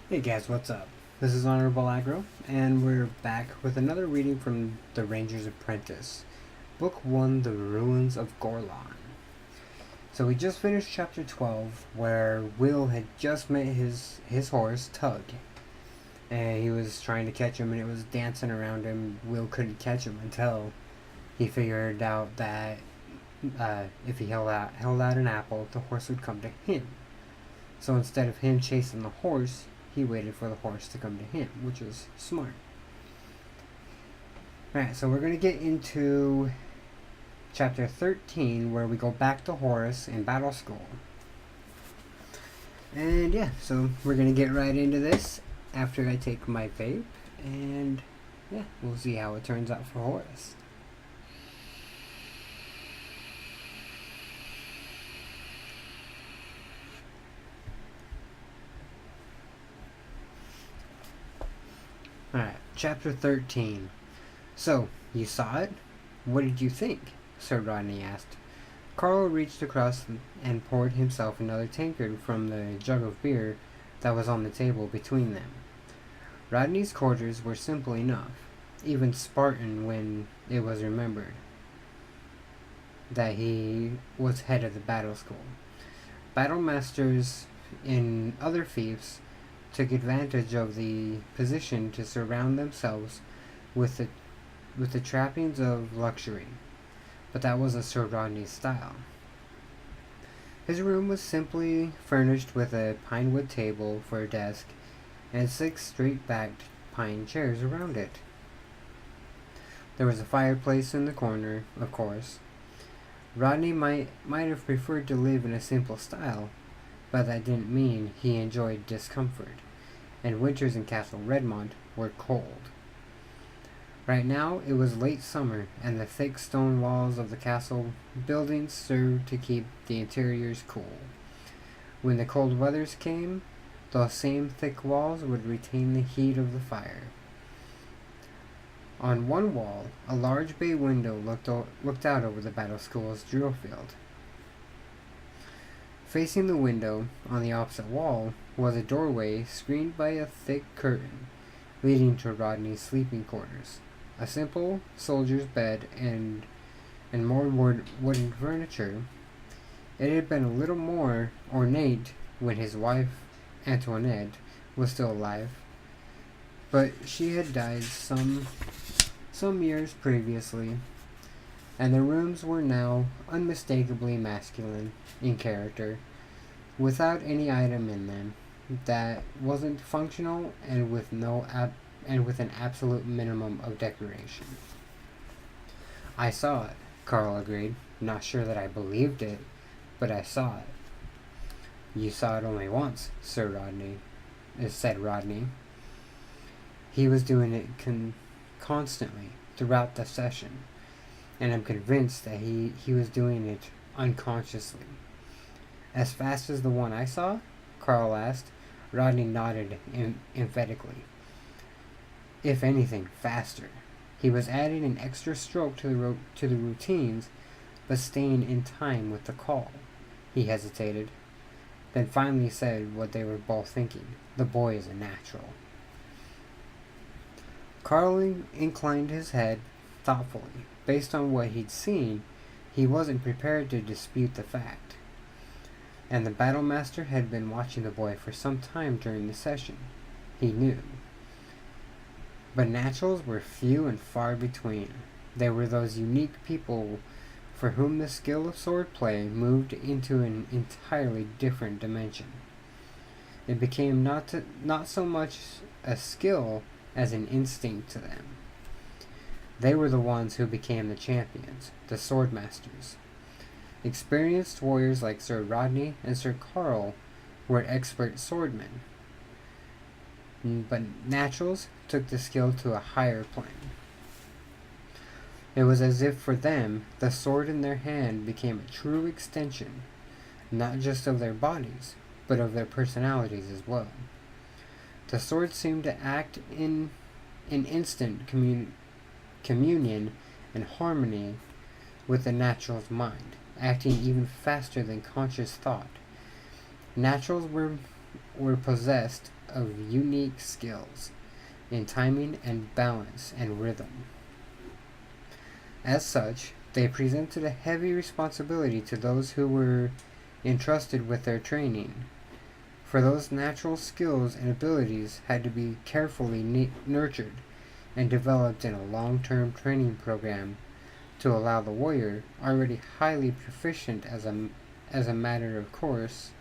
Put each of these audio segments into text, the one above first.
Hey guys, what's up? This is honorableaggro, and we're back with another reading from The Ranger's Apprentice, Book 1, The Ruins of Gorlan. So we just finished chapter 12, where Will had just met his horse, Tug, and he was trying to catch him, and it was dancing around him. Will couldn't catch him until he figured out that if he held out an apple, the horse would come to him. So instead of him chasing the horse, he waited for the horse to come to him, which was smart. Alright, so we're going to get into chapter 13, where we go back to Horace in battle school. And yeah, so we're going to get right into this after I take my vape, and yeah, we'll see how it turns out for Horace. Alright, chapter 13. So, you saw it? What did you think? Sir Rodney asked. Carl reached across and poured himself another tankard from the jug of beer that was on the table between them. Rodney's quarters were simple enough, even Spartan when it was remembered that he was head of the battle school. Battle masters in other fiefs took advantage of the position to surround themselves with the trappings of luxury, but that wasn't Sir Rodney's style. His room was simply furnished with a pinewood table for a desk and 6 straight-backed pine chairs around it. There was a fireplace in the corner, of course. Rodney might have preferred to live in a simple style, but that didn't mean he enjoyed discomfort, and winters in Castle Redmond were cold. Right now it was late summer, and the thick stone walls of the castle buildings served to keep the interiors cool. When the cold weathers came, those same thick walls would retain the heat of the fire. On one wall, a large bay window looked out over the battle school's drill field. Facing the window, on the opposite wall, was a doorway screened by a thick curtain, leading to Rodney's sleeping quarters. A simple soldier's bed and more wooden furniture. It had been a little more ornate when his wife, Antoinette, was still alive, but she had died some years previously, and the rooms were now unmistakably masculine in character, without any item in them that wasn't functional and with an absolute minimum of decoration. I saw it, Carl agreed, not sure that I believed it, but I saw it. You saw it only once, said Rodney. He was doing it constantly throughout the session, and I'm convinced that he was doing it unconsciously. As fast as the one I saw? Carl asked. Rodney nodded emphatically. If anything, faster. He was adding an extra stroke to the routines, but staying in time with the call. He hesitated, then finally said what they were both thinking. The boy is a natural. Carl inclined his head thoughtfully. Based on what he'd seen, he wasn't prepared to dispute the fact. And the battlemaster had been watching the boy for some time during the session. He knew. But naturals were few and far between. They were those unique people for whom the skill of swordplay moved into an entirely different dimension. It became not so much a skill as an instinct to them. They were the ones who became the champions, the swordmasters. Experienced warriors like Sir Rodney and Sir Carl were expert swordmen, but naturals took the skill to a higher plane. It was as if for them, the sword in their hand became a true extension, not just of their bodies, but of their personalities as well. The sword seemed to act in an instant communion and harmony with the natural's mind, acting even faster than conscious thought. Naturals were possessed of unique skills in timing and balance and rhythm. As such, they presented a heavy responsibility to those who were entrusted with their training, for those natural skills and abilities had to be carefully nurtured and developed in a long-term training program to allow the warrior, already highly proficient as a matter of course,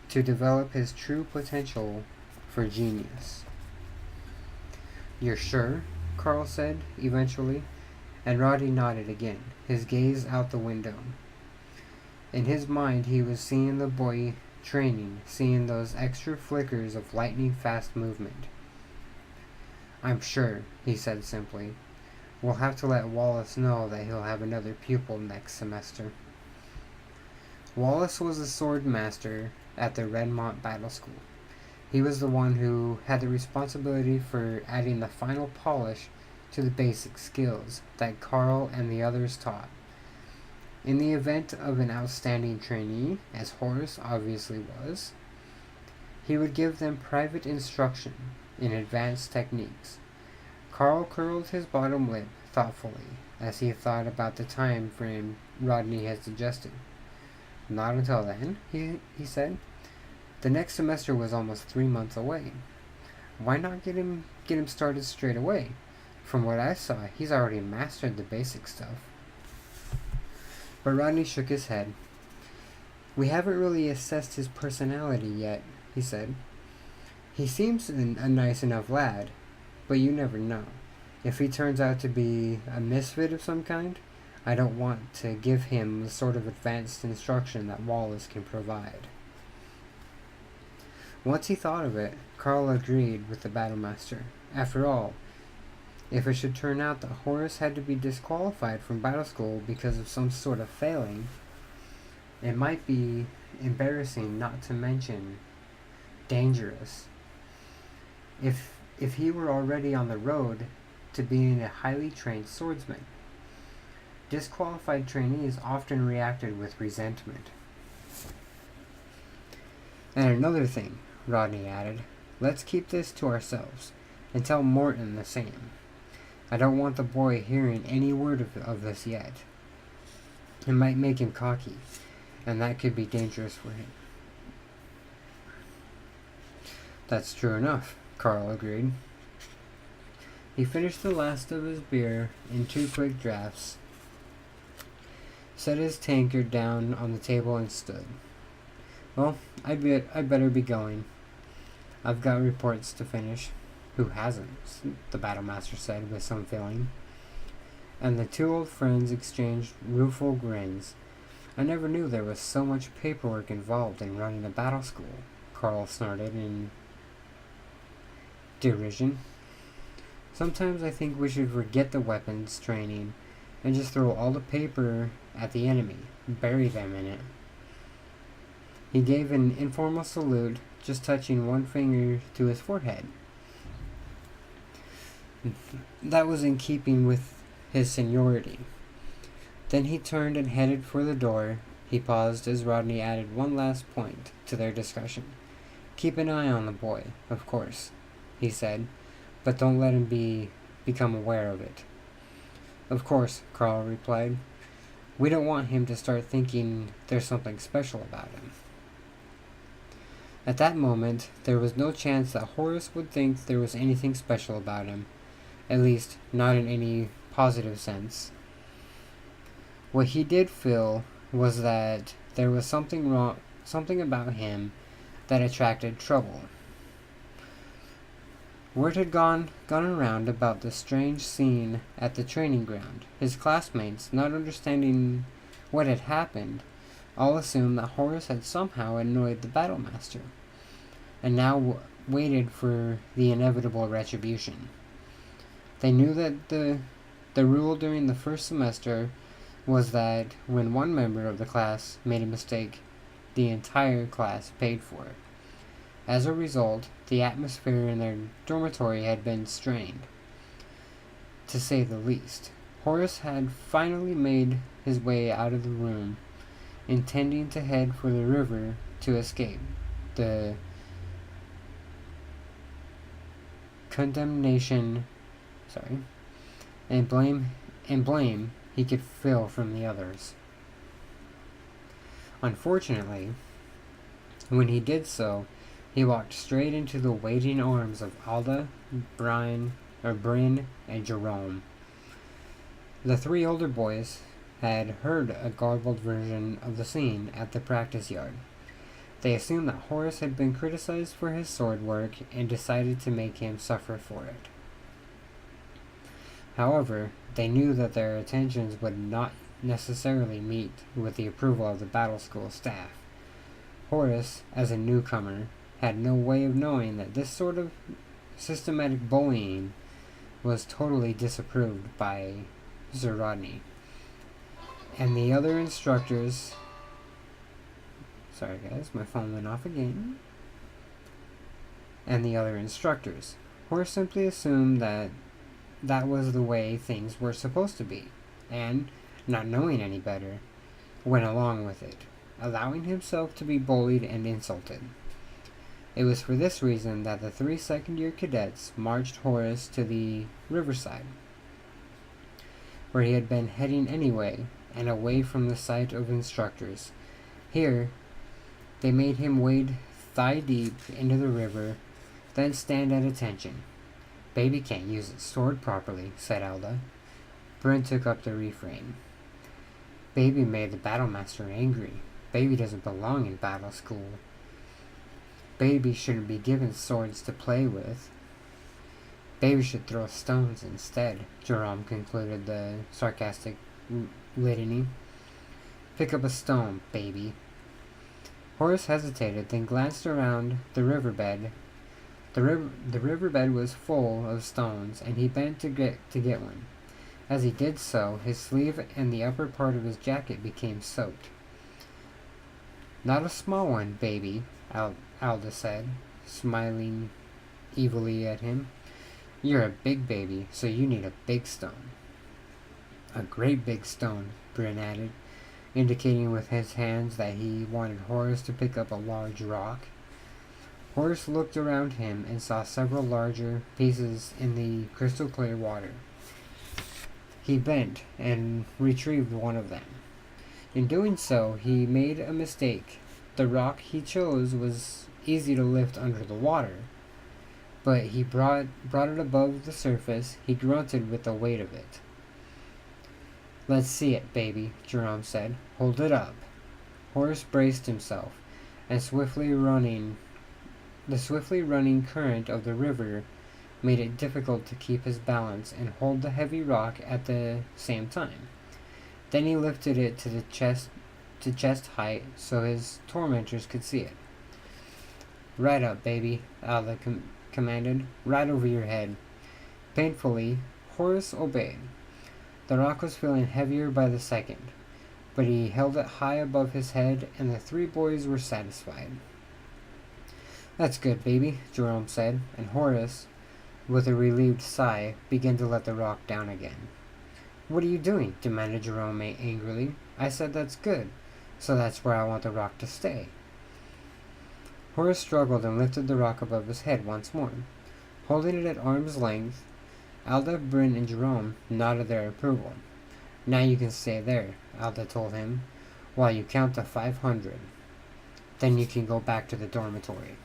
to develop his true potential for genius. "You're sure?" Carl said, eventually, and Rodney nodded again, his gaze out the window. In his mind he was seeing the boy training, seeing those extra flickers of lightning-fast movement. "I'm sure," he said simply. "We'll have to let Wallace know that he'll have another pupil next semester." Wallace was a sword master at the Redmont Battle School. He was the one who had the responsibility for adding the final polish to the basic skills that Carl and the others taught. In the event of an outstanding trainee, as Horace obviously was, he would give them private instruction in advanced techniques. Carl curled his bottom lip thoughtfully as he thought about the time frame Rodney had suggested. "Not until then," he said. "The next semester was almost 3 months away. Why not get him started straight away? From what I saw, he's already mastered the basic stuff." But Rodney shook his head. "We haven't really assessed his personality yet," he said. "He seems a nice enough lad, but you never know. If he turns out to be a misfit of some kind, I don't want to give him the sort of advanced instruction that Wallace can provide." Once he thought of it, Carl agreed with the battlemaster. After all, if it should turn out that Horace had to be disqualified from battle school because of some sort of failing, it might be embarrassing, not to mention dangerous. If he were already on the road to being a highly trained swordsman, disqualified trainees often reacted with resentment. "And another thing," Rodney added, "let's keep this to ourselves, and tell Morton the same. I don't want the boy hearing any word of this yet. It might make him cocky, and that could be dangerous for him." "That's true enough," Carl agreed. He finished the last of his beer in 2 quick draughts, set his tankard down on the table, and stood. "Well, I'd better be going. I've got reports to finish." "Who hasn't?" the battlemaster said with some feeling. And the two old friends exchanged rueful grins. "I never knew there was so much paperwork involved in running a battle school," Carl snorted in derision. "Sometimes I think we should forget the weapons training and just throw all the paper at the enemy, bury them in it." He gave an informal salute, just touching one finger to his forehead. That was in keeping with his seniority. Then he turned and headed for the door. He paused as Rodney added one last point to their discussion. "Keep an eye on the boy, of course," he said, "but don't let him become aware of it." "Of course," Carl replied. "We don't want him to start thinking there's something special about him." At that moment, there was no chance that Horace would think there was anything special about him, at least not in any positive sense. What he did feel was that there was something about him that attracted trouble. Word had gone around about the strange scene at the training ground. His classmates, not understanding what had happened, all assumed that Horace had somehow annoyed the battlemaster, and now waited for the inevitable retribution. They knew that the rule during the first semester was that when one member of the class made a mistake, the entire class paid for it. As a result, the atmosphere in their dormitory had been strained, to say the least. Horace had finally made his way out of the room, intending to head for the river to escape the condemnation, sorry, and blame he could feel from the others. Unfortunately, when he did so, he walked straight into the waiting arms of Alda, Bryn, and Jerome. The three older boys had heard a garbled version of the scene at the practice yard. They assumed that Horace had been criticized for his sword work and decided to make him suffer for it. However, they knew that their attentions would not necessarily meet with the approval of the battle school staff. Horace, as a newcomer, had no way of knowing that this sort of systematic bullying was totally disapproved by Sir Rodney. And the other instructors... Sorry guys, my phone went off again. And the other instructors. Horace simply assumed that that was the way things were supposed to be, and, not knowing any better, went along with it, allowing himself to be bullied and insulted. It was for this reason that the 3 second-year cadets marched Horace to the riverside, where he had been heading anyway, and away from the sight of instructors. Here, they made him wade thigh-deep into the river, then stand at attention. "Baby can't use its sword properly," said Alda. Bryn took up the refrain. "Baby made the battlemaster angry. Baby doesn't belong in battle school. Baby shouldn't be given swords to play with. Baby should throw stones instead," Jerome concluded the sarcastic litany. "Pick up a stone, baby." Horace hesitated, then glanced around the riverbed. The riverbed was full of stones, and he bent to get one. As he did so, his sleeve and the upper part of his jacket became soaked. "Not a small one, baby," Alda said, smiling evilly at him. "You're a big baby, so you need a big stone." "A great big stone," Bryn added, indicating with his hands that he wanted Horace to pick up a large rock. Horace looked around him and saw several larger pieces in the crystal clear water. He bent and retrieved one of them. In doing so, he made a mistake. The rock he chose was easy to lift under the water, but he brought it above the surface. He grunted with the weight of it. "Let's see it, baby," Jerome said. "Hold it up." Horace braced himself, and the swiftly running current of the river made it difficult to keep his balance and hold the heavy rock at the same time. Then he lifted it to chest height so his tormentors could see it. "Right up, baby," Alda commanded. "Right over your head." Painfully, Horace obeyed. The rock was feeling heavier by the second, but he held it high above his head, and the three boys were satisfied. "That's good, baby," Jerome said, and Horace, with a relieved sigh, began to let the rock down again. "What are you doing?" demanded Jerome angrily. "I said that's good, so that's where I want the rock to stay." Horace struggled and lifted the rock above his head once more. Holding it at arm's length, Alda, Bryn, and Jerome nodded their approval. "Now you can stay there," Alda told him, "while you count to 500. Then you can go back to the dormitory."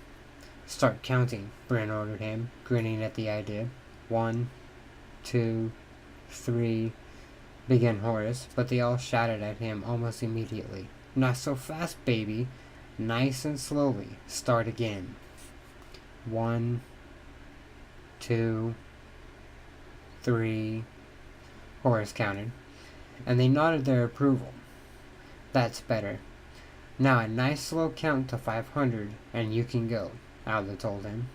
"Start counting," Bryn ordered him, grinning at the idea. 1, 2, 3, began Horace, but they all shouted at him almost immediately. "Not so fast, baby. Nice and slowly. Start again." 1, 2, 3, Horace counted, and they nodded their approval. "That's better. Now a nice slow count to 500, and you can go," Alda told him.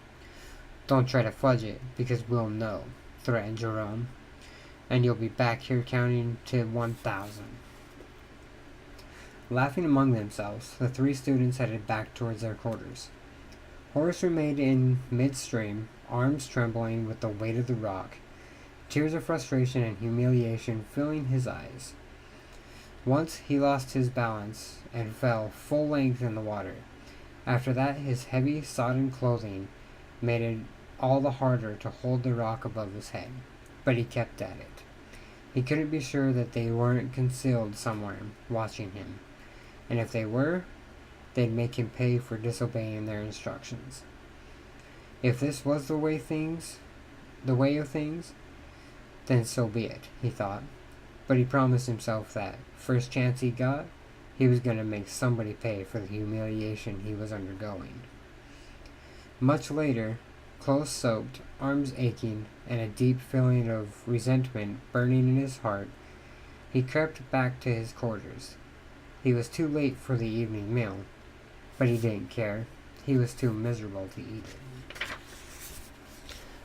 "Don't try to fudge it, because we'll know," threatened Jerome, "and you'll be back here counting to 1,000. Laughing among themselves, the three students headed back towards their quarters. Horace remained in midstream, arms trembling with the weight of the rock, tears of frustration and humiliation filling his eyes. Once he lost his balance and fell full length in the water. After that, his heavy, sodden clothing made it all the harder to hold the rock above his head, but he kept at it. He couldn't be sure that they weren't concealed somewhere, watching him, and if they were, they'd make him pay for disobeying their instructions. If this was the way of things, then so be it, he thought. But he promised himself that, first chance he got, he was going to make somebody pay for the humiliation he was undergoing. Much later, clothes soaked, arms aching, and a deep feeling of resentment burning in his heart, he crept back to his quarters. He was too late for the evening meal, but he didn't care. He was too miserable to eat it.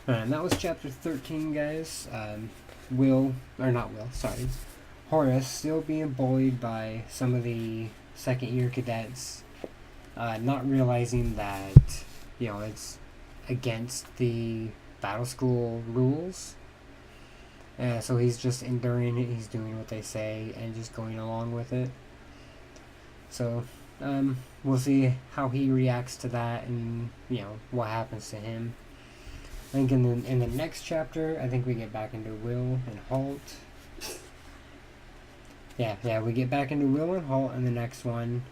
And that was chapter 13, guys. Horace still being bullied by some of the second year cadets, not realizing that, it's against the battle school rules. So he's just enduring it, he's doing what they say, and just going along with it. So, we'll see how he reacts to that and, what happens to him. I think in the next chapter, I think we get back into Will and Halt. Yeah, we get back into Will and Halt in the next one,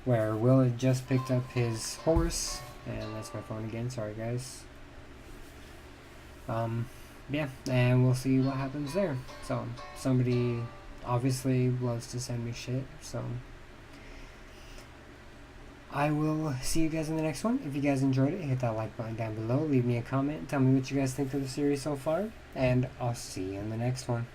where Will had just picked up his horse, and that's my phone again, sorry guys. And we'll see what happens there. So, somebody obviously loves to send me shit, so I will see you guys in the next one. If you guys enjoyed it, hit that like button down below, leave me a comment, tell me what you guys think of the series so far, and I'll see you in the next one.